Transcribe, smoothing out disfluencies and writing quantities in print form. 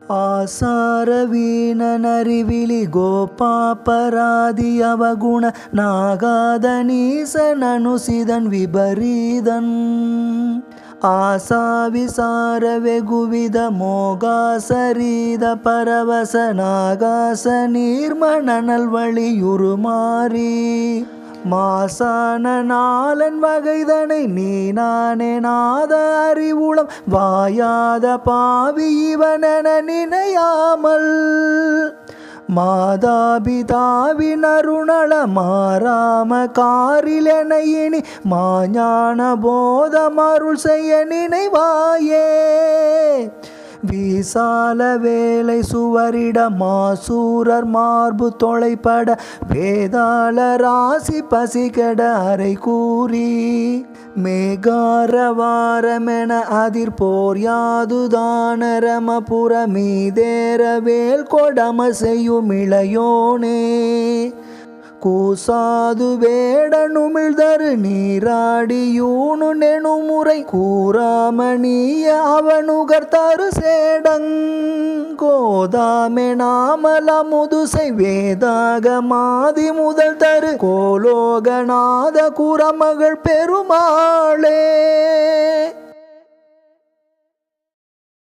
ಆಸಾರವೀನನರಿವಿಲಿ ಗೋಪಾಪರಾಧಿ ಅವಗುಣ ನಾಗಾದ ನೀಸನನುಸಿದನ್ ವಿಪರೀದನ್ ಆಸಾವಿಸಾರವೆಗುವಿದ மோகாசரீத பரவச நாகாச நீர்மணல் வழியுருமாறி மாசான நாளன் வகைதனை நீ நானே நாத அறிவுளம் வாயாத பாவி இவனென நினையாமல் மாதாபிதாவின் அருணள மாறாம காரிலென இனி மாஞான போதமருள் செய்ய நினைவாயே விசால வேலை சுவரிட மாசூரர் மார்பு தொலைப்பட வேதாள ராசி பசிகட அறை கூறி மேகாரவாரமென அதிர்போர் யாதுதான ரமபுர மீதேற வேல் கொடம செய்யும் இளையோனே கூசாது வேடனுமிழ்தரு நீராடியூனு நெனுமுறை கூறாமணிய அவனுகர் தரு சேடங்கோதாமெ நாமல முதுசை வேதாக மாதி முதல் தரு கோலோகநாத குரமகள் பெருமாளே.